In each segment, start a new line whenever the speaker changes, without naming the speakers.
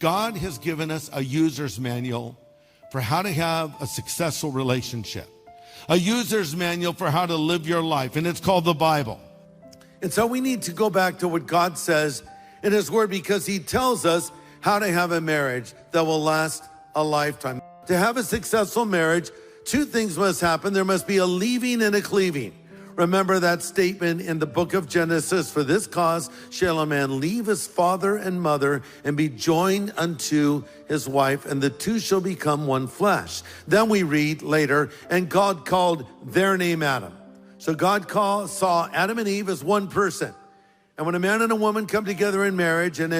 God has given us a user's manual for how to have a successful relationship. A user's manual for how to live your life, and it's called the Bible. And so we need to go back to what God says in His Word, because He tells us how to have a marriage that will last a lifetime. To have a successful marriage, two things must happen. There must be a leaving and a cleaving. Remember that statement in the book of Genesis, for this cause shall a man leave his father and mother and be joined unto his wife, and the two shall become one flesh. Then we read later, and God called their name Adam. So God saw Adam and Eve as one person. And when a man and a woman come together in marriage, and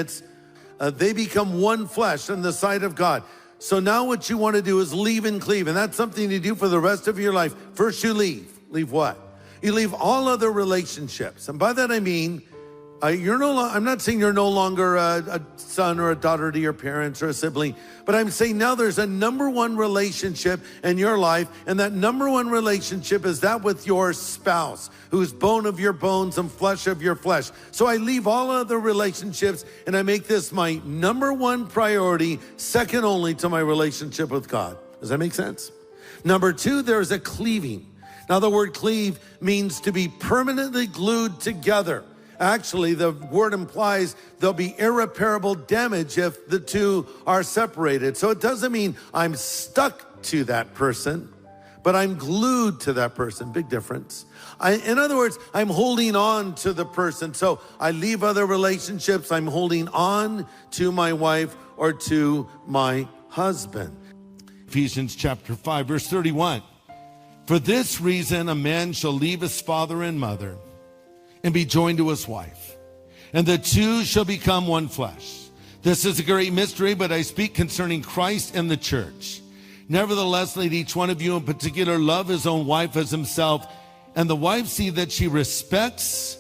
they become one flesh in the sight of God. So now what you want to do is leave and cleave, and that's something you do for the rest of your life. First you leave. Leave what? You leave all other relationships. And by that I mean, I'm not saying you're no longer a son or a daughter to your parents or a sibling, but I'm saying now there's a number one relationship in your life, and that number one relationship is that with your spouse, who's bone of your bones and flesh of your flesh. So I leave all other relationships, and I make this my number one priority, second only to my relationship with God. Does that make sense? Number two, there's a cleaving. Now, the word cleave means to be permanently glued together. Actually, the word implies there'll be irreparable damage if the two are separated. So it doesn't mean I'm stuck to that person, but I'm glued to that person. Big difference. In other words, I'm holding on to the person. So I leave other relationships. I'm holding on to my wife or to my husband. Ephesians chapter 5, verse 31. For this reason, a man shall leave his father and mother and be joined to his wife, and the two shall become one flesh. This is a great mystery, but I speak concerning Christ and the church. Nevertheless, let each one of you in particular love his own wife as himself, and the wife see that she respects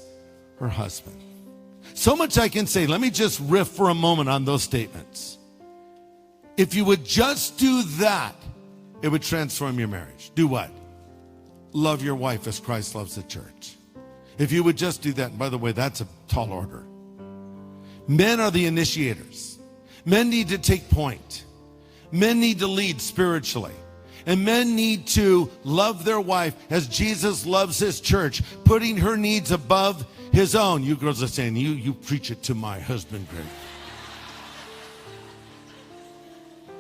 her husband. So much I can say. Let me just riff for a moment on those statements. If you would just do that, it would transform your marriage. Do what? Love your wife as Christ loves the church. If you would just do that, and by the way, that's a tall order. Men are the initiators. Men need to take point. Men need to lead spiritually. And men need to love their wife as Jesus loves his church, putting her needs above his own. You girls are saying, you preach it to my husband, Greg.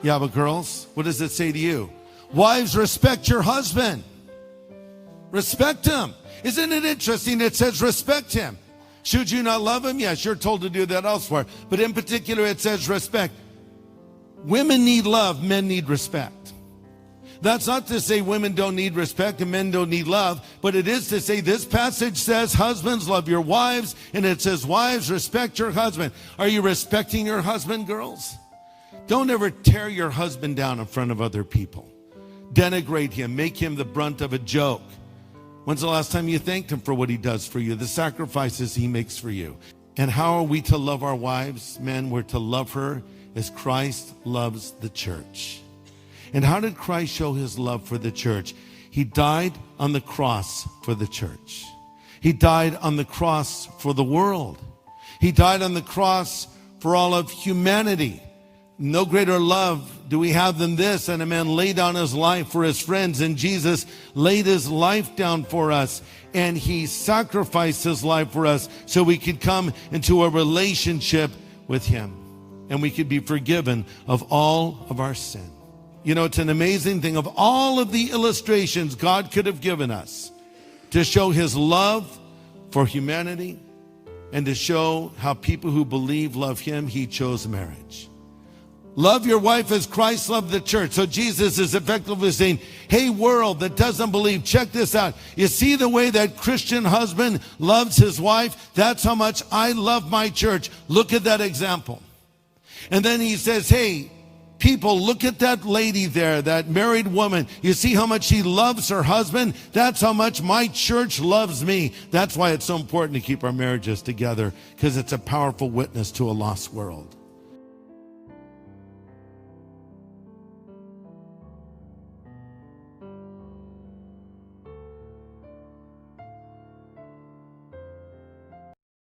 Yeah, but girls, what does it say to you? Wives, respect your husband. Respect him. Isn't it interesting? It says respect him. Should you not love him? Yes, you're told to do that elsewhere. But in particular, it says respect. Women need love. Men need respect. That's not to say women don't need respect and men don't need love. But it is to say this passage says, husbands, love your wives. And it says, wives, respect your husband. Are you respecting your husband, girls? Don't ever tear your husband down in front of other people. Denigrate him. Make him the brunt of a joke. When's the last time you thanked him for what he does for you, the sacrifices he makes for you? And how are we to love our wives? Men, we're to love her as Christ loves the church. And how did Christ show his love for the church? He died on the cross for the church. He died on the cross for the world. He died on the cross for all of humanity. No greater love do we have than this, and a man laid down his life for his friends, and Jesus laid his life down for us, and he sacrificed his life for us so we could come into a relationship with him, and we could be forgiven of all of our sin. You know, it's an amazing thing. Of all of the illustrations God could have given us to show his love for humanity and to show how people who believe love him, he chose marriage. Love your wife as Christ loved the church. So Jesus is effectively saying, hey, world that doesn't believe, check this out. You see the way that Christian husband loves his wife? That's how much I love my church. Look at that example. And then he says, hey, people, look at that lady there, that married woman. You see how much she loves her husband? That's how much my church loves me. That's why it's so important to keep our marriages together, because it's a powerful witness to a lost world.